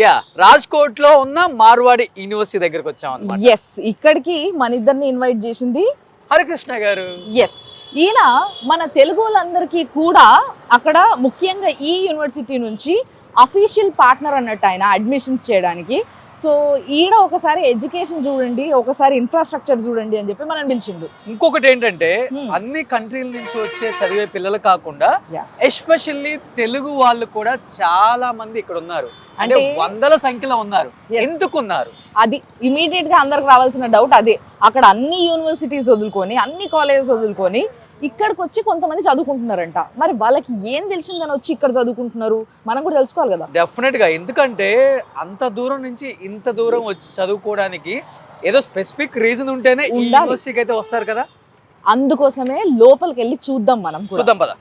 Yeah Rajkot లో ఉన్న Marwadi university దగ్గరకు వచ్చాం అన్నమాట. ఎస్, ఇక్కడికి మన ఇద్దరిని ఇన్వైట్ చేసింది హరికృష్ణ గారు. ఎస్, ఈయన మన తెలుగు వాళ్ళందరికీ కూడా అక్కడ ముఖ్యంగా ఈ యూనివర్సిటీ నుంచి అఫీషియల్ పార్ట్నర్ అన్నట్టు ఆయన అడ్మిషన్స్ చేయడానికి. సో ఈయన ఒకసారి ఎడ్యుకేషన్ చూడండి, ఒకసారి ఇన్ఫ్రాస్ట్రక్చర్ చూడండి అని చెప్పి మనం పిలిచిండు. ఇంకొకటి ఏంటంటే అన్ని కంట్రీల నుంచి వచ్చే చదివే పిల్లలు కాకుండా ఎస్పెషల్లీ తెలుగు వాళ్ళు కూడా చాలా మంది ఇక్కడ ఉన్నారు. అంటే వందల సంఖ్యలో ఉన్నారు. ఎందుకున్నారు? అది ఇమీడియట్ గా అందరికి రావాల్సిన డౌట్ అదే. అక్కడ అన్ని యూనివర్సిటీస్ వదులుకొని, అన్ని కాలేజెస్ వదులుకొని ఇక్కడికి వచ్చి కొంతమంది చదువుకుంటున్నారంట. మరి వాళ్ళకి ఏం తెలిసిందని వచ్చి ఇక్కడ చదువుకుంటున్నారు, మనం కూడా తెలుసుకోవాలి కదా. డెఫినెట్ గా, ఎందుకంటే అంత దూరం నుంచి ఇంత దూరం వచ్చి చదువుకోవడానికి ఏదో స్పెసిఫిక్ రీజన్ ఉంటేనే ఈ యూనివర్సిటీకి అయితే వస్తారు కదా. అందుకోసమే లోపలికి వెళ్ళి చూద్దాం, మనం చూద్దాం పద.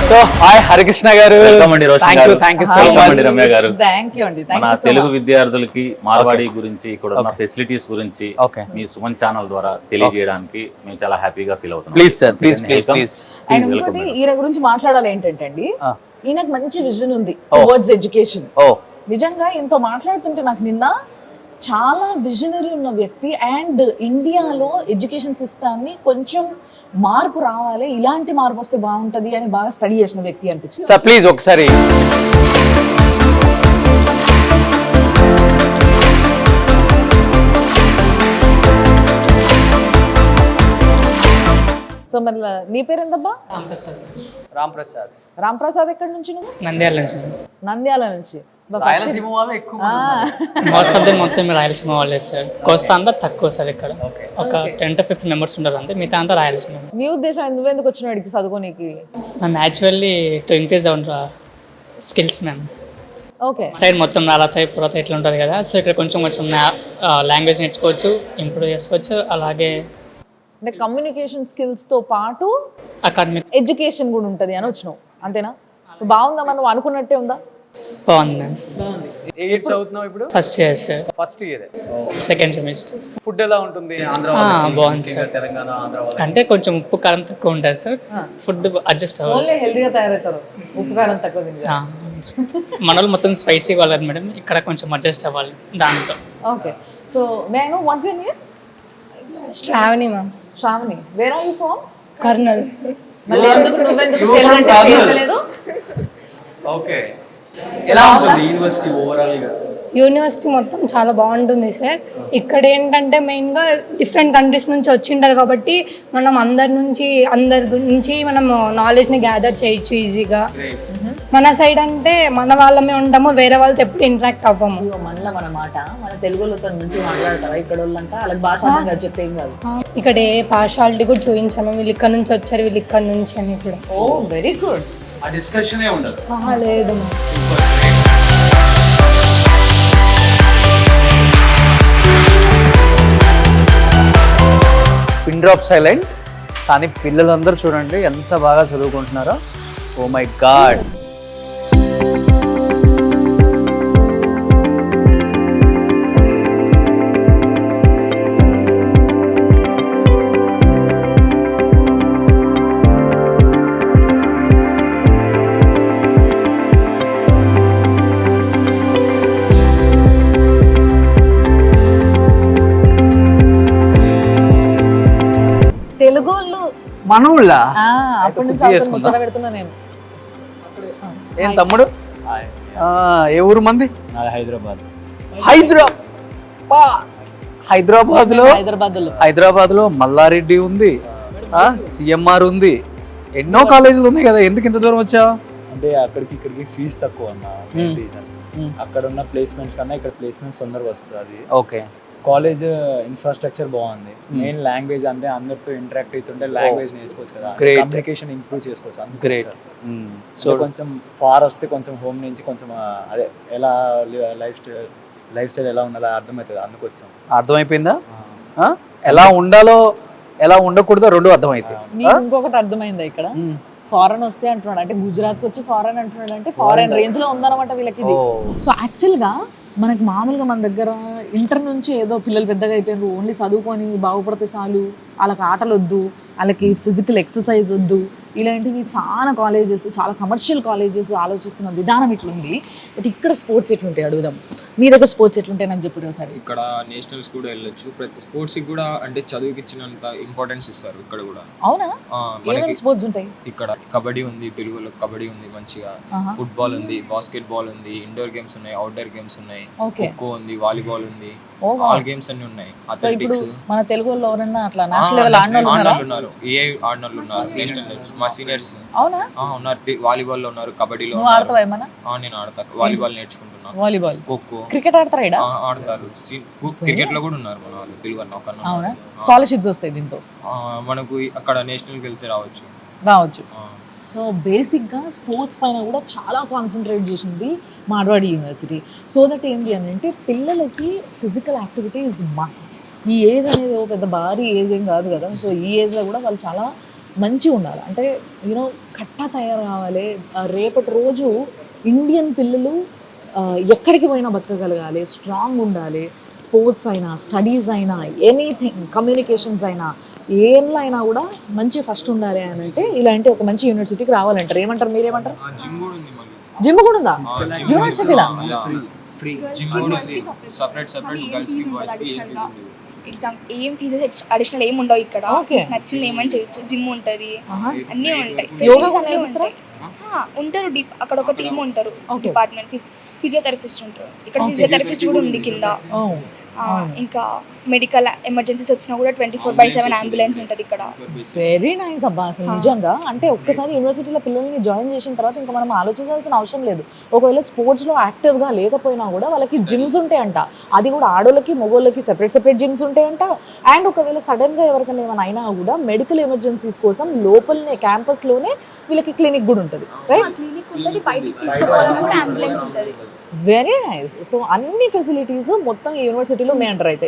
సో హాయ్ హరికృష్ణ గారు. Thank you so much Ramya గారు. మన తెలుగు విద్యార్థులకి మార్వాడి గురించి, ఇక్కడ ఉన్న ఫెసిలిటీస్ గురించి మీ సుమన్ ఛానల్ ద్వారా తెలియజేయడానికి మేము చాలా హ్యాపీగా ఫీల్ అవుతున్నాం. Please sir, please please please. And ఇంకోటి ఈయన గురించి మాట్లాడాలి ఏంటంటే అండి, ఈయనకు మంచి విజన్ ఉంది టువర్డ్స్ ఎడ్యుకేషన్. నిజంగా ఇంతో మాట్లాడుతుంటే నాకు నిన్న చాలా విజనరీ ఉన్న వ్యక్తి, అండ్ ఇండియాలో ఎడ్యుకేషన్ సిస్టమ్ని కొంచెం మార్పు రావాలి, ఇలాంటి మార్పు వస్తే బాగుంటది అని బాగా స్టడీ చేసిన వ్యక్తి అనిపించింది. సార్ ప్లీజ్ ఒకసారి. సో మరి నీ పేరు ఎంతబ్బా? రాంప్రసాద్. రాంప్రసాద్ ఎక్కడి నుంచి నువ్వు? నంద్యాల నుంచి. నంద్యాల నుంచి. రాయలసీమ వాళ్ళు ఎక్కువ. మోస్ట్ ఆఫ్ దెమ్ మొత్తం రాయలసీమ వాళ్ళే సార్. కోస్తా అంతా తక్కువ సార్. ఇక్కడ ఒక 10 to 15 మెంబర్స్ ఉంటారు అంతే, మిగతా అంతా రాయలసీమ. నీ ఉద్దేశం నువ్వెందుకు వచ్చిన వాడికి చదువుకోనికి? మేము actually to increase our skills ma'am. Okay, side మొత్తం రాలతాయి పురత ఇట్లా ఉంటుంది కదా, సో ఇక్కడ కొంచెం కొంచెం లాంగ్వేజ్ నేర్చుకోవచ్చు, ఇంప్రూవ్ చేసుకోవచ్చు. అలాగే అంటే కమ్యూనికేషన్ స్కిల్స్ తో పాటు అకాడమిక్ ఎడ్యుకేషన్ కూడా ఉంటుంది అని వచ్చినావు, అంతేనా? బాగుందా, మనం అనుకున్నట్టే ఉందా? బాగుంది మ్యామ్. ఏం చదువుతున్నావు ఇప్పుడు? First year sir. First year, second semester. Food ఎలా ఉంటుంది? బాగుంది సార్. తెలంగాణ, ఆంధ్ర అంటే కొంచెం ఉప్పు కారం తక్కువ ఉంటుంది సార్. ఫుడ్ అడ్జస్ట్ అవ్వాలి. హెల్దీగా తయారవుతారు, ఉప్పు కారం తక్కువ తింటే. మన వాళ్ళు మొత్తం స్పైసీ వాళ్ళది మేడం, ఇక్కడ కొంచెం అడ్జస్ట్ అవ్వాలి దాంతో. ఓకే, సో నేను what's your name? Shravani ma'am. Shravani. Where are you from? Kurnool. మళ్ళీ నువ్వెందుకు తెలుగు అంటే చేయలేదు? ఓకే, ఎలా ఉంటుంది యూనివర్సిటీ ఓవరాల్ గా? యూనివర్సిటీ మొత్తం చాలా బాగుంటుంది సార్. ఇక్కడ ఏంటంటే మెయిన్గా డిఫరెంట్ కంట్రీస్ నుంచి వచ్చింటారు కాబట్టి మనం అందరి నుంచి మనం నాలెడ్జ్ని గ్యాదర్ చేయొచ్చు ఈజీగా. మన సైడ్ అంటే మన వాళ్ళమే ఉంటాము, వేరే వాళ్ళతో ఎప్పుడు ఇంటరాక్ట్ అవ్వము. మనలో మన మాట మన తెలుగులతో నుంచి మాట్లాడతారా ఇక్కడ వాళ్ళంతా? అలాగే భాష చెప్పేం కాదు. ఇక్కడ ఏ పార్షాలిటీ కూడా చూపించాము, వీళ్ళు ఇక్కడ నుంచి వచ్చారు, వీళ్ళు ఇక్కడ నుంచి అని కూడా. ఓ వెరీ గుడ్. ఆ డిస్కషనే ఉండదు. లేదు. పిన్ డ్రాప్ సైలెంట్, కానీ పిల్లలందరూ చూడండి ఎంత బాగా చదువుకుంటున్నారో. Oh my god. తెలుగు వాళ్ళు మన ఊళ్ళ అప్పటి నుంచి ముచ్చట పెడుతున్నా నేను. ఏం తమ్ముడు, ఏ ఊరు మంది? హైదరాబాద్. హైదరాబాద్ లో మల్లారెడ్డి ఉంది, సిఎంఆర్ ఉంది, ఎన్నో కాలేజీలు ఉన్నాయి కదా. ఎందుకు ఇంత దూరం వచ్చావా? అంటే ఇక్కడికి ఫీజు తక్కువ అన్న రీజన్. అక్కడ ఉన్న ప్లేస్మెంట్స్ కన్నా ఇక్కడ ప్లేస్మెంట్స్ తొందరగా వస్తుంది. ఓకే, కాలేజ్ ఇన్ఫ్రాస్ట్రక్చర్ బాగుంది. మెయిన్ లాంగ్వేజ్ అంటే అందరితో ఇంటరాక్ట్ అవుతుంటే లాంగ్వేజ్ నేర్చుకోవచ్చు కదా, కమ్యూనికేషన్ ఇంప్రూవ్ చేసుకోవచ్చు. గ్రేట్. సో కొంచెం ఫార్ వస్తే కొంచెం హోమ్ నుంచి కొంచెం అదే ఎలా లైఫ్ స్టైల్ ఎలా ఉండాలో అర్థమవుతుంది. అందుకు వచ్చాం. అర్థమైపోయిందా? ఎలా ఉండాలో ఎలా ఉండకూడదో రెండు అర్థమైంది. నీకు ఇంకొకటి అర్థమైందా ఇక్కడ? ఫారెన్ వస్తే అంటున్నాడు అంటే గుజరాత్కి వచ్చి ఫారెన్ అంటున్నాడు అంటే ఫారెన్ రేంజ్ లో ఉందన్నమాట వీళ్ళకి. సో యాక్చువల్ గా మనకి మామూలుగా మన దగ్గర ఇంటర్ నుంచి ఏదో పిల్లలు పెద్దగా అయిపోయారు, ఓన్లీ చదువుకొని బాగుపడితే చాలు, వాళ్ళకి ఆటలు వద్దు, వాళ్ళకి ఫిజికల్ ఎక్సర్సైజ్ వద్దు, ఇలాంటివి చాలా కాలేజెస్, చాలా కమర్షియల్ కాలేజెస్ ఆలోచిస్తున్న విధానం ఇట్లుంది. బట్ ఇక్కడ స్పోర్ట్స్ ఎట్లుంటాయి అడుగుదాం. మీ దగ్గర స్పోర్ట్స్ ఎట్లుంటాయి నాకు చెప్పారు ఒకసారి. ఇక్కడ నేషనల్స్ కూడా వెళ్ళొచ్చు. ప్రతి స్పోర్ట్స్ కి కూడా అంటే చదువుకి ఇచ్చినంత ఇంపార్టెన్స్ ఇస్తారు ఇక్కడ కూడా. అవునా? ఏమేమి స్పోర్ట్స్ ఉంటాయి ఇక్కడ? కబడ్డీ ఉంది, తెలుగులో కబడ్డీ ఉంది మంచిగా, ఫుట్బాల్ ఉంది, బాస్కెట్ బాల్ ఉంది, ఇండోర్ గేమ్స్ ఉన్నాయి, అవుట్డోర్ గేమ్స్ ఉన్నాయి, ఖోఖో ఉంది, వాలీబాల్ ఉంది, ఆల్ గేమ్స్ అన్ని ఉన్నాయి. అథ్లెటిక్స్ మన తెలుగు వాళ్ళు ఎవరన్నా అట్లా నేషనల్ లెవెల్ ఆడినోళ్ళు ఉన్నారు, ఏ ఆడినోళ్ళు ఉన్నారు, నేషనల్ మా సీనియర్స్ అవునా ఉన్నారు. వాలీబాల్ లో ఉన్నారు, కబడ్డీలో ఆడతావా ఏమన్నా? నేను ఆడతా, వాలీబాల్ నేర్చుకుంటున్నాను. వాలీబాల్, ఖోఖో, క్రికెట్ ఆడతారా? ఆడతారు. క్రికెట్ లో కూడా ఉన్నారు మన వాళ్ళు తెలుగు వాళ్ళు. అవునా? స్కాలర్షిప్స్ వస్తాయి దీంతో మనకు అక్కడ నేషనల్ కి వెళ్తే రావచ్చు. సో బేసిక్గా స్పోర్ట్స్ పైన కూడా చాలా కాన్సన్ట్రేట్ చేసింది మార్వాడి యూనివర్సిటీ. సో దట్ ఏంటి అని అంటే పిల్లలకి ఫిజికల్ యాక్టివిటీ ఈజ్ మస్ట్. ఈ ఏజ్ అనేది ఒక పెద్ద భారీ ఏజ్ ఏం కాదు కదా. సో ఈ ఏజ్లో కూడా వాళ్ళు చాలా మంచిగా ఉండాలి, అంటే యూనో కట్టా తయారు కావాలి. రేపటి రోజు ఇండియన్ పిల్లలు ఎక్కడికి పోయినా బతకగలగాలి, స్ట్రాంగ్ ఉండాలి. స్పోర్ట్స్ అయినా, స్టడీస్ అయినా, ఎనీథింగ్, కమ్యూనికేషన్స్ అయినా, ఏంలో అయినా కూడా మంచి ఫస్ట్ ఉండాలి అని అంటే ఇలాంటి ఒక మంచి యూనివర్సిటీకి రావాలంటారు. ఏమంటారు, మీరేమంటారు? జిమ్ కూడా ఉందా యూనివర్సిటీలో? ఎగ్జామ్ ఏం ఫీజెస్ అడిషనల్ ఏమి ఉండవు ఇక్కడ. నచ్చింది ఏమని చేయొచ్చు. జిమ్ ఉంటుంది, అన్నీ ఉంటాయి. ఉంటారు అక్కడ ఒక టీమ్ ఉంటారు, డిపార్ట్మెంట్ ఫిజియోథెరపిస్ట్ ఉంటారు. ఇక్కడ ఫిజియోథెరపిస్ట్ కూడా ఉంది కింద. ఇంకా మెడికల్ ఎమర్జెన్సీస్ వచ్చినా కూడా 24/7 అంబులెన్స్ ఉంటుంది ఇక్కడ. వెరీ నైస్ అబ్బా. అసలు నిజంగా అంటే ఒక్కసారి యూనివర్సిటీలో పిల్లల్ని జాయిన్ చేసిన తర్వాత ఇంకా మనం ఆలోచించాల్సిన అవసరం లేదు. ఒకవేళ స్పోర్ట్స్లో యాక్టివ్గా లేకపోయినా కూడా వాళ్ళకి జిమ్స్ ఉంటాయంట. అది కూడా ఆడోళ్ళకి మగోళ్ళకి సెపరేట్ జిమ్స్ ఉంటాయంట. అండ్ ఒకవేళ సడన్గా ఎవరికైనా ఏమైనా అయినా కూడా మెడికల్ ఎమర్జెన్సీస్ కోసం లోపలనే క్యాంపస్లోనే వీళ్ళకి క్లినిక్ కూడా ఉంటుంది, రైట్? Very nice. సో అన్ని ఫెసిలిటీస్ మొత్తం ఈ యూనివర్సిటీలో ఉన్నాయంటారు అయితే.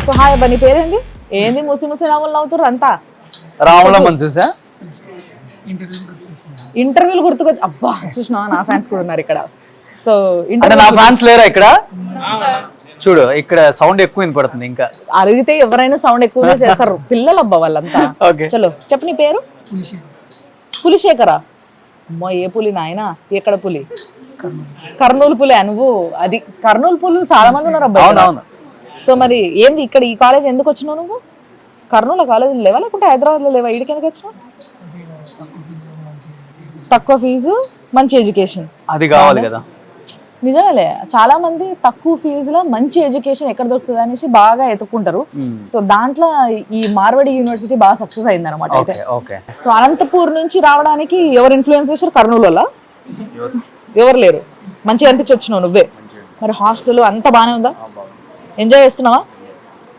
సో హాయ్ అబ్బా, నీ పేరేంటి? ఏంది ముసి రాములు నవ్వుతారు అంతా? రాములమ్మని చూసా, ఇంటర్వ్యూలు గుర్తుకొచ్చి. అబ్బా చూసినా, నా ఫ్యాన్స్ కూడా ఉన్నారు ఇక్కడ. సో నా ఫ్యాన్స్ లేరా ఇక్కడ? చూడు ఇక్కడ సౌండ్ ఎక్కువ వినపడుతుంది. ఇంకా అడిగితే ఎవరైనా సౌండ్ ఎక్కువగా చేస్తారు, పిల్లలు అబ్బా వాళ్ళంతా. చలో చెప్పు, నీ పేరు? పులిశేఖరా? అమ్మో, ఏ పులి నాయన? ఎక్కడ పులి? కర్నూలు పులి. నువ్వు అది కర్నూలు పులి చాలా మంది ఉన్నారు అబ్బా. అవునవును. సో మరి ఏంది ఇక్కడ ఈ కాలేజ్ ఎందుకు వచ్చినావు నువ్వు? కర్నూలు కాలేజ్ లేవా, లేకుంటే హైదరాబాద్లో లేవా? ఇడికి ఎందుకు వచ్చినావు? తక్కువ ఫీజు, మంచి ఎడ్యుకేషన్, అది కావాలి కదా. నిజమేలే, చాలా మంది తక్కువ ఫీజులో మంచి ఎడ్యుకేషన్ ఎక్కడ దొరుకుతుంది అనేసి బాగా ఎత్తుక్కుంటారు. సో దాంట్లో ఈ మార్వాడి యూనివర్సిటీ బాగా సక్సెస్ అయింది అనమాట అయితే. సో అనంతపూర్ నుంచి రావడానికి ఎవరు ఇన్ఫ్లుయెన్స్ చేశారు? కర్నూలు వల్ల ఎవరు లేరు. మంచిగా అనిపించి వచ్చినావు నువ్వే. మరి హాస్టల్ అంతా బాగానే ఉందా? ఎంజాయ్ చేస్తున్నావా?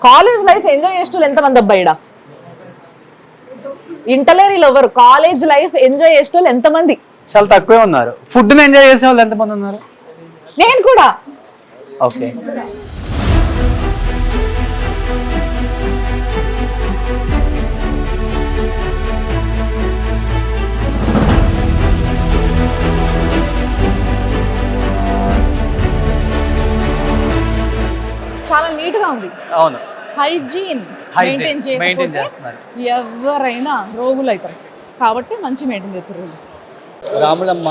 కాలేజ్ లైఫ్ ఎంజాయ్ చేసిన ఎంతమంది అబ్బాయి? ఇంటలేరు ఎవరు? కాలేజ్ లైఫ్ ఎంజాయ్ చేసే వాళ్ళు ఎంతమంది? చాలా తక్కువే ఉన్నారు. ఫుడ్ ని ఎంజాయ్ చేసే వాళ్ళు ఎంతమంది ఉన్నారు? నేను కూడా. ఓకే, చాలా నీట్ గా ఉంది. అవును, హైజీన్ మెయింటైన్ చేస్తున్నారు. ఎవరైనా రోగులు అవుతారు కాబట్టి మంచి మెయింటైన్ చేస్తారు. రాములమ్మ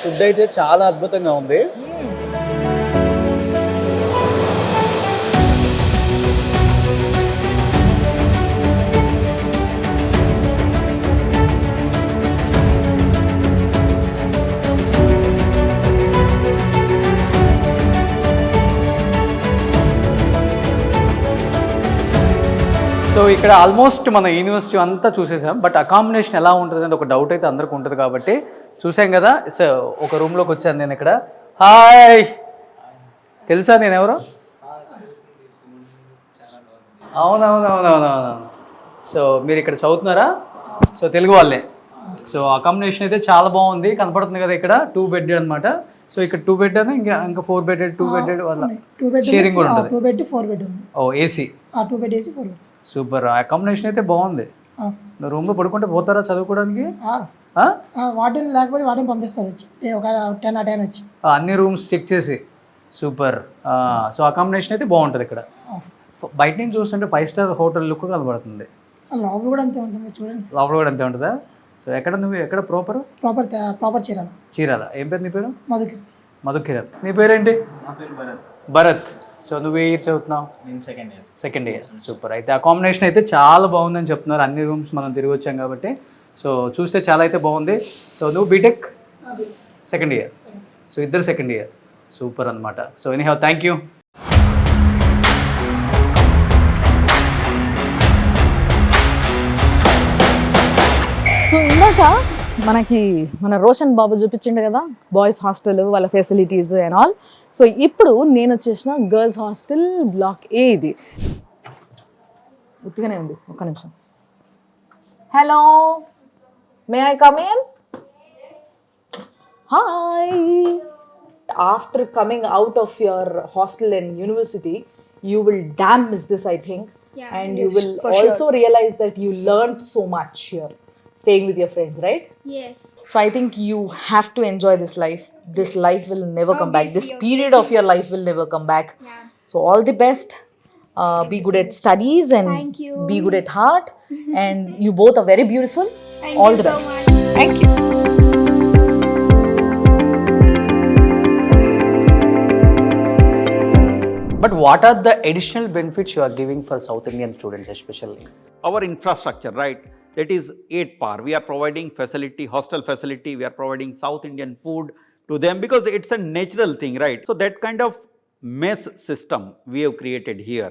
ఫుడ్ అయితే చాలా అద్భుతంగా ఉంది. సో ఇక్కడ ఆల్మోస్ట్ మన యూనివర్సిటీ అంతా చూసేసాం. బట్ అకామిడేషన్ ఎలా ఉంటుంది అని ఒక డౌట్ అయితే అందరికి ఉంటుంది కాబట్టి చూసాం కదా. సో ఒక రూమ్లోకి వచ్చాను నేను ఇక్కడ. హాయ్, తెలుసా నేను ఎవరు? అవునవునవునవునవును. సో మీరు ఇక్కడ చదువుతున్నారా? సో తెలుగు వాళ్ళే. సో అకామిడేషన్ అయితే చాలా బాగుంది, కనపడుతుంది కదా ఇక్కడ. 2 బెడ్ అనమాట. సో ఇక్కడ 2 బెడ్ అని ఇంకా 4 బెడ్ 2 బెడ్ వల్ల షేరింగ్ కూడా ఉంటుంది. 2 బెడ్ 4 బెడ్ ఉంది. Oh AC. 2 bed AC 4 bed. Super. Accommodation అయితే బాగుంది. రూమ్లో పడుకుంటే పోతారా చదువుకోవడానికి? వాటిని లేకపోతే వాటిని పంపిస్తారు వచ్చి ఒక 10 ఆ 10 వచ్చి అన్ని రూమ్స్ చెక్ చేసి. సూపర్. సో అకామిడేషన్ అయితే బాగుంటుంది ఇక్కడ. బయట నుంచి చూస్తుంటే 5 స్టార్ హోటల్ లుక్ కనబడుతుంది. లోపల కూడా అంతే ఉంటుంది చూడండి. లోపల కూడా అంతే ఉంటుందా? సో నువ్వు ఎక్కడ ప్రాపర్ చీరాల. ఏం పేరు నీ పేరు? మధుకిరణ్. నీ పేరేంటి? భరత్. సో నువ్వు ఏ ఇయర్ చదువుతున్నావు? నేను సెకండ్ ఇయర్. సూపర్. అయితే అకామిడేషన్ అయితే చాలా బాగుందని చెప్తున్నారు. అన్ని రూమ్స్ మనం తిరిగి వచ్చాం కాబట్టి సో చూస్తే చాలా అయితే బాగుంది. సో నువ్వు బీటెక్ సెకండ్ ఇయర్. సో ఇద్దరు సెకండ్ ఇయర్. సూపర్ అనమాట. So anyhow thank you. So ఇందాక మన రోషన్ బాబు చూపించిండు కదా బాయ్స్ హాస్టల్ వాళ్ళ ఫెసిలిటీస్ అండ్ ఆల్. సో ఇప్పుడు నేను వచ్చేసిన గర్ల్స్ హాస్టల్ బ్లాక్ ఏ. ఇది ఉత్తిగానే ఉంది, ఒక్క నిమిషం. Hello, may I come in? Hi. After coming out of your hostel and university you will damn miss this, I think. And you will also realize that you learned so much here staying with your friends, right? Yes. So I think you have to enjoy this life. This life will never come back. This period of your life will never come back. Yeah. So all the best. Be good at studies and Thank you. be good at heart. And you both are very beautiful. Thank all you the so best. much. Thank you. But what are the additional benefits you are giving for South Indian students especially? Our infrastructure, right? That is 8 par. We are providing facility, hostel facility. We are providing South Indian food to them because it's a natural thing, right? So that kind of mess system we have created here.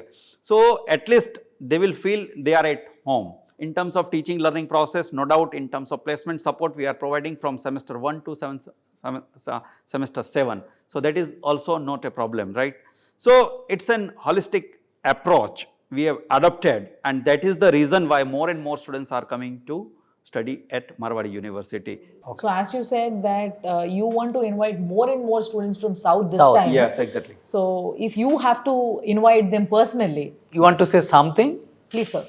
So at least they will feel they are at home. In terms of teaching learning process, no doubt in terms of placement support, we are providing from semester 1 to semester 7. So that is also not a problem, right? So it's an holistic approach we have adopted, and that is the reason why more and more students are coming to study at Marwadi University. Okay. So as you said that you want to invite more and more students from South this time. Yes, exactly. So if you have to invite them personally. You want to say something? Please, sir.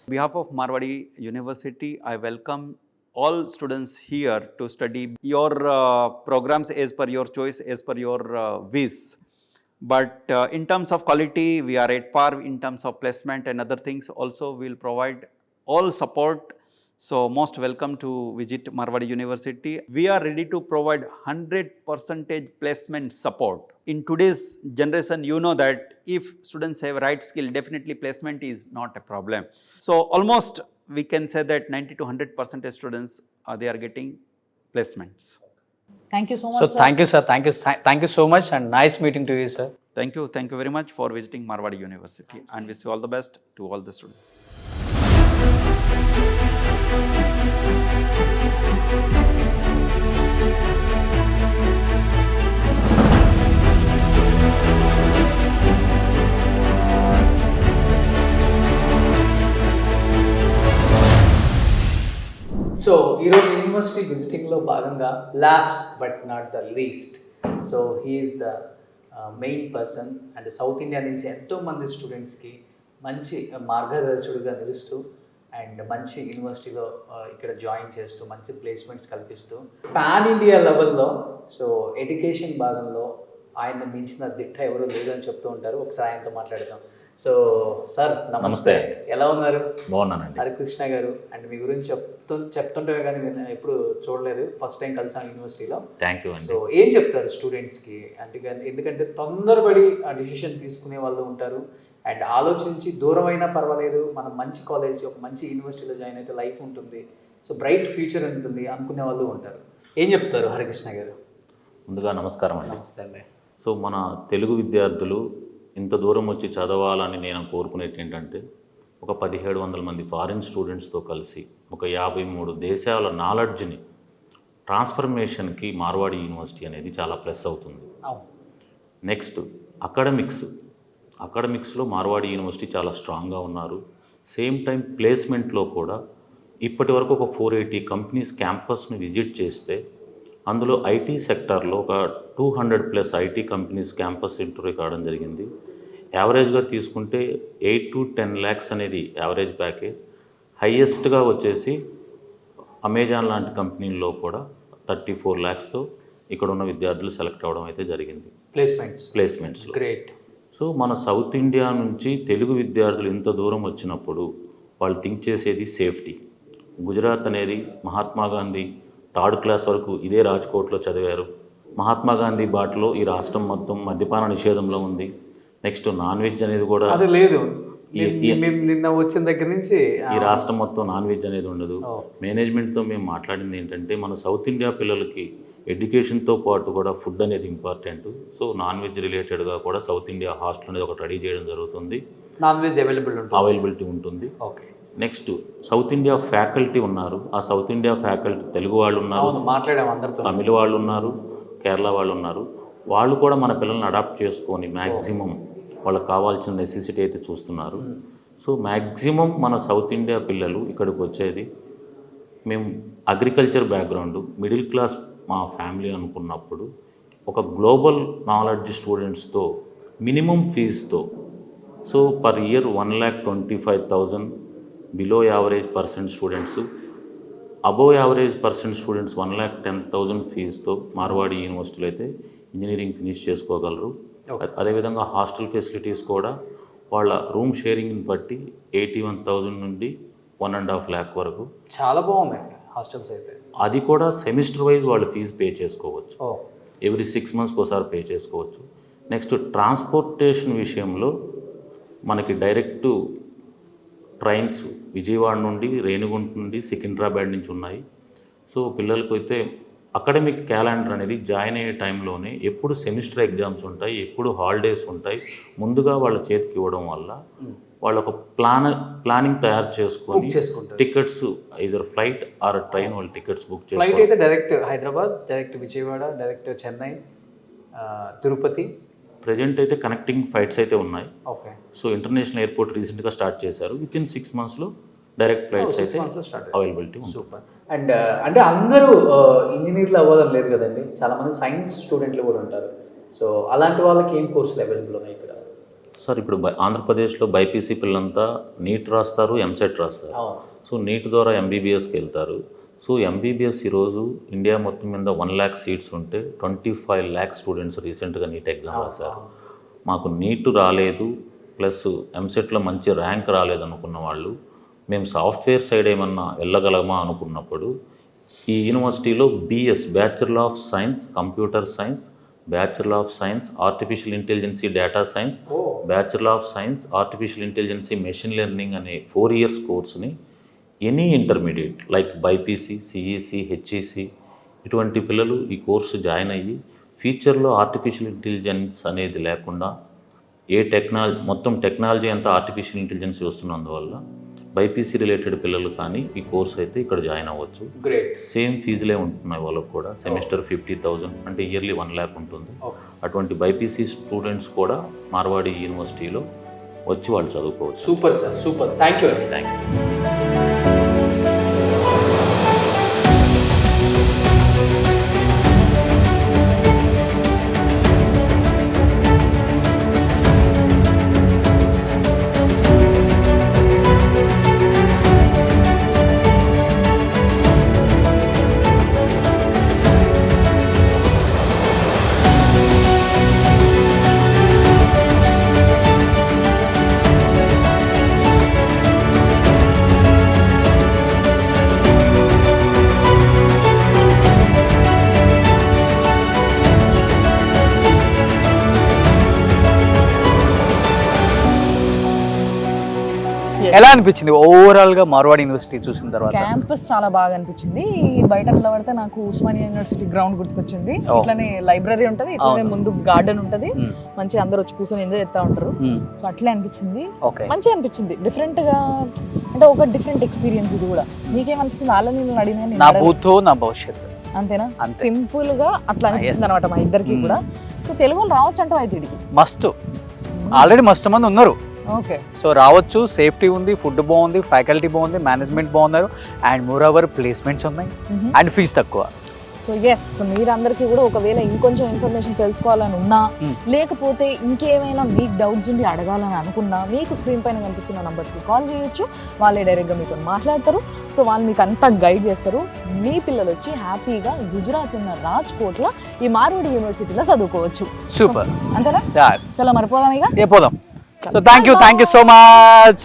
On behalf of Marwadi University, I welcome all students here to study your programs as per your choice, as per your wish. But in terms of quality, we are at par. In terms of placement and other things also, we will provide all support. So most welcome to visit Marwadi University. We are ready to provide 100% placement support. In today's generation, you know that if students have right skill, definitely placement is not a problem. So almost we can say that 90 to 100% students, they are getting placements. Thank you so much, So sir. thank you, sir. Thank you so much, and nice meeting to you, sir. Thank you very much for visiting Marwadi University, and wish you all the best to all the students. So ఈరోజు university విజిటింగ్లో భాగంగా last but not the least, so he is the main person and south India నుంచి ఎంతోమంది స్టూడెంట్స్కి మంచి మార్గదర్శకుడిగా నిలుస్తూ and మంచి యూనివర్సిటీలో ఇక్కడ జాయిన్ చేస్తూ మంచి ప్లేస్మెంట్స్ కల్పిస్తూ పాన్ ఇండియా లెవెల్లో సో ఎడ్యుకేషన్ భాగంలో ఆయన మించిన దిట్ట ఎవరూ లేదని చెప్తూ ఉంటారు. ఒకసారి ఆయనతో మాట్లాడదాం. సో సార్ నమస్తే, ఎలా ఉన్నారు? బాగున్నానండి. హరికృష్ణ గారు, అండ్ మీ గురించి చెప్తుంటే కానీ నేను ఎప్పుడు చూడలేదు, ఫస్ట్ టైం కలిసాను యూనివర్సిటీలో. థ్యాంక్ యూ అండి. సో ఏం చెప్తారు స్టూడెంట్స్కి? అంటే ఎందుకంటే తొందరపడి ఆ డిసిషన్ తీసుకునే వాళ్ళు ఉంటారు, అండ్ ఆలోచించి దూరం అయినా పర్వాలేదు, మనం మంచి కాలేజ్ ఒక మంచి యూనివర్సిటీలో జాయిన్ అయితే లైఫ్ ఉంటుంది, సో బ్రైట్ ఫ్యూచర్ ఉంటుంది అనుకునే వాళ్ళు ఉంటారు. ఏం చెప్తారు హరికృష్ణ గారు? ముందుగా నమస్కారం అండి. నమస్తే అండి. సో మన తెలుగు విద్యార్థులు ఇంత దూరం వచ్చి చదవాలని నేను కోరుకునేది ఏంటంటే, ఒక 1700 మంది ఫారిన్ స్టూడెంట్స్తో కలిసి ఒక 53 దేశాల నాలెడ్జ్ని ట్రాన్స్ఫర్మేషన్కి మార్వాడి యూనివర్సిటీ అనేది చాలా ప్లస్ అవుతుంది. నెక్స్ట్ అకాడమిక్స్లో మార్వాడి యూనివర్సిటీ చాలా స్ట్రాంగ్గా ఉన్నారు. సేమ్ టైం ప్లేస్మెంట్లో కూడా ఇప్పటి వరకు ఒక 480 కంపెనీస్ క్యాంపస్ని విజిట్ చేస్తే అందులో ఐటీ సెక్టార్లో ఒక 200+ ఐటీ కంపెనీస్ క్యాంపస్ ఇంటర్వ్యూ కావడం జరిగింది. యావరేజ్గా తీసుకుంటే 8 to 10 lakhs అనేది యావరేజ్ ప్యాకేజ్. హైయెస్ట్గా వచ్చేసి అమెజాన్ లాంటి కంపెనీల్లో కూడా 34 lakhsతో ఇక్కడ ఉన్న విద్యార్థులు సెలెక్ట్ అవ్వడం అయితే జరిగింది ప్లేస్మెంట్స్. గ్రేట్. సో మన సౌత్ ఇండియా నుంచి తెలుగు విద్యార్థులు ఇంత దూరం వచ్చినప్పుడు వాళ్ళు థింక్ చేసేది సేఫ్టీ. గుజరాత్ అనేది మహాత్మా గాంధీ 3rd క్లాస్ వరకు ఇదే రాజ్కోట్లో చదివారు. మహాత్మా గాంధీ బాటలో ఈ రాష్ట్రం మొత్తం మద్యపాన నిషేధంలో ఉంది. నెక్స్ట్ నాన్ వెజ్ అనేది కూడా అది లేదు. నిన్న వచ్చిన దగ్గర నుంచి ఈ రాష్ట్రం మొత్తం నాన్ వెజ్ అనేది ఉండదు. మేనేజ్మెంట్తో మేము మాట్లాడింది ఏంటంటే మన సౌత్ ఇండియా పిల్లలకి ఎడ్యుకేషన్తో పాటు కూడా ఫుడ్ అనేది ఇంపార్టెంట్. సో నాన్ వెజ్ రిలేటెడ్గా కూడా సౌత్ ఇండియా హాస్టల్ అనేది ఒకటి రెడీ చేయడం జరుగుతుంది. నాన్ వెజ్ అవైలబిలిటీ ఉంటుంది. Okay. Next south India faculty ఉన్నారు. ఆ సౌత్ ఇండియా ఫ్యాకల్టీ తెలుగు వాళ్ళు ఉన్నారు, తమిళ వాళ్ళు ఉన్నారు, కేరళ వాళ్ళు ఉన్నారు. వాళ్ళు కూడా మన పిల్లల్ని అడాప్ట్ చేసుకొని మ్యాక్సిమం వాళ్ళకి కావాల్సిన నెసెసిటీ అయితే చూస్తున్నారు. సో మ్యాక్సిమం మన సౌత్ ఇండియా పిల్లలు ఇక్కడికి వచ్చేది మేము అగ్రికల్చర్ బ్యాక్గ్రౌండ్ మిడిల్ క్లాస్ మా ఫ్యామిలీ అనుకున్నప్పుడు ఒక గ్లోబల్ నాలెడ్జ్ స్టూడెంట్స్తో మినిమం ఫీజుతో so per year 1,25,000 below average percent students, above average percent students 1,10,000 ఫీజుతో మార్వాడి యూనివర్సిటీలో అయితే ఇంజనీరింగ్ ఫినిష్ చేసుకోగలరు. అదేవిధంగా హాస్టల్ ఫెసిలిటీస్ కూడా వాళ్ళ రూమ్ షేరింగ్ని బట్టి 81,000 నుండి 1.5 lakh వరకు చాలా బాగున్నాయి హాస్టల్స్ అయితే. అది కూడా సెమిస్టర్ వైజ్ వాళ్ళు ఫీజు పే చేసుకోవచ్చు. ఎవ్రీ 6 months ఒకసారి పే చేసుకోవచ్చు. నెక్స్ట్ ట్రాన్స్పోర్టేషన్ విషయంలో మనకి డైరెక్ట్ ట్రైన్స్ విజయవాడ నుండి, రేణిగుంట నుండి, సికింద్రాబాద్ నుంచి ఉన్నాయి. సో పిల్లలకు అయితే అకాడమిక్ క్యాలెండర్ అనేది జాయిన్ అయ్యే టైంలోనే ఎప్పుడు సెమిస్టర్ ఎగ్జామ్స్ ఉంటాయి, ఎప్పుడు హాలిడేస్ ఉంటాయి, ముందుగా వాళ్ళ చేతికి ఇవ్వడం వల్ల వాళ్ళు ఒక ప్లానింగ్ తయారు చేసుకొని tickets either flight are train వాళ్ళు టికెట్స్ బుక్ చేస్తారు. ఫ్లైట్ అయితే direct Hyderabad, direct Vijayawada, direct Chennai, Tirupati. Present అయితే కనెక్టింగ్ ఫ్లైట్స్ అయితే ఉన్నాయి. ఓకే. సో ఇంటర్నేషనల్ ఎయిర్పోర్ట్ రీసెంట్గా స్టార్ట్ చేశారు. వితిన్ 6 monthsలో డైరెక్ట్ ఫ్లైట్స్ అయితే అవైలబిలిటీ ఉంది. సూపర్. అండ్ అంటే అందరూ ఇంజనీర్లు అవ్వాలని లేదు కదండి, చాలామంది సైన్స్ స్టూడెంట్లు కూడా ఉంటారు. సో అలాంటి వాళ్ళకి ఏం కోర్సులు అవైలబుల్ ఉన్నాయి ఇక్కడ? సార్ ఇప్పుడు ఆంధ్రప్రదేశ్లో బైపీసీ పిల్లలంతా నీట్ రాస్తారు, ఎంసెట్ రాస్తారు. సో నీట్ ద్వారా ఎంబీబీఎస్కి వెళ్తారు. సో ఎంబీబీఎస్ ఈరోజు ఇండియా మొత్తం మీద 1 lakh సీట్స్ ఉంటే 25 lakh స్టూడెంట్స్ రీసెంట్గా నీట్ ఎగ్జామ్ రాశారు. మాకు నీట్ రాలేదు ప్లస్ ఎంసెట్లో మంచి ర్యాంక్ రాలేదు అనుకున్న వాళ్ళు మేము సాఫ్ట్వేర్ సైడ్ ఏమన్నా వెళ్ళగలమా అనుకున్నప్పుడు ఈ యూనివర్సిటీలో BS bachelor of science computer science, bachelor of science artificial intelligence data science, bachelor of science artificial intelligence machine learning అనే 4 years కోర్సుని any intermediate like BiPC, CEC, HEC ఇటువంటి పిల్లలు ఈ కోర్సు జాయిన్ అయ్యి ఫ్యూచర్లో ఆర్టిఫిషియల్ ఇంటెలిజెన్స్ అనేది లేకుండా మొత్తం టెక్నాలజీ అంతా ఆర్టిఫిషియల్ ఇంటెలిజెన్స్ వస్తున్నందువల్ల బైపీసీ రిలేటెడ్ పిల్లలు కానీ ఈ కోర్స్ అయితే ఇక్కడ జాయిన్ అవ్వచ్చు. సేమ్ ఫీజులే ఉంటున్నాయి వాళ్ళకు కూడా. సెమిస్టర్ 50,000 అంటే ఇయర్లీ 1 lakh ఉంటుంది. అటువంటి బైపీసీ స్టూడెంట్స్ కూడా మార్వాడి యూనివర్సిటీలో వచ్చి వాళ్ళు చదువుకోవచ్చు. Super sir, super. Thank you అండి. Thank you. ఎలా అనిపించింది ఓవరాల్ గా మార్వాడి యూనివర్సిటీ చూసిన తర్వాత? క్యాంపస్ చాలా బాగా అనిపించింది. బయట నిలబడితే నాకు ఉస్మానియా యూనివర్సిటీ గ్రౌండ్ గుర్తుకొచ్చింది. ఇట్లానే లైబ్రరీ ఉంటది, ఇట్లానే ముందు గార్డెన్ ఉంటది, మంచిగా అందరూ వచ్చి కూర్చొని ఎంజాయ్ చేస్తా ఉంటారు. సో అట్లే అనిపించింది, మంచిగా అనిపించింది. డిఫరెంట్ గా అంటే ఒక డిఫరెంట్ ఎక్స్పీరియన్స్ ఇది కూడా. నీకేమనిపించింది? వాళ్ళని నేను అడిగినా నా భూతో నా భవిష్యత్తు అంతేనా? సింపుల్ గా అట్లా అనిపిస్తుంది అనమాట మా ఇద్దరికి కూడా. సో తెలుగులో రావచ్చు అంటావు అయితే ఇడికి? మస్తు, ఆల్రెడీ మస్తు మంది ఉన్నారు. ఓకే, సో రావచ్చు. సేఫ్టీ ఉంది, ఫుడ్ బాగుంది, ఫ్యాకల్టీ బాగుంది, మేనేజ్మెంట్ బాగున్నారు, అండ్ మోర్ ఓవర్ ప్లేస్మెంట్స్ ఉన్నాయి, అండ్ ఫీజు తక్కువ. సో ఎస్, మీరందరికీ కూడా ఒకవేళ ఇంకొంచెం ఇన్ఫర్మేషన్ తెలుసుకోవాలని ఉన్నా, లేకపోతే ఇంకేమైనా మీకు డౌట్స్ ఉండి అడగాలని అనుకున్నా, మీకు స్క్రీన్ పైన కనిపిస్తున్న నంబర్స్కి కాల్ చేయొచ్చు. వాళ్ళే డైరెక్ట్గా మీతో మాట్లాడతారు. సో వాళ్ళు మీకు అంతా గైడ్ చేస్తారు. మీ పిల్లలు వచ్చి హ్యాపీగా గుజరాత్ ఉన్న రాజ్కోట్లో ఈ మార్వాడి యూనివర్సిటీలో చదువుకోవచ్చు. సూపర్, అంతేనా? చలో మరిపోదాం ఇక. పోదాం. So thank you so much.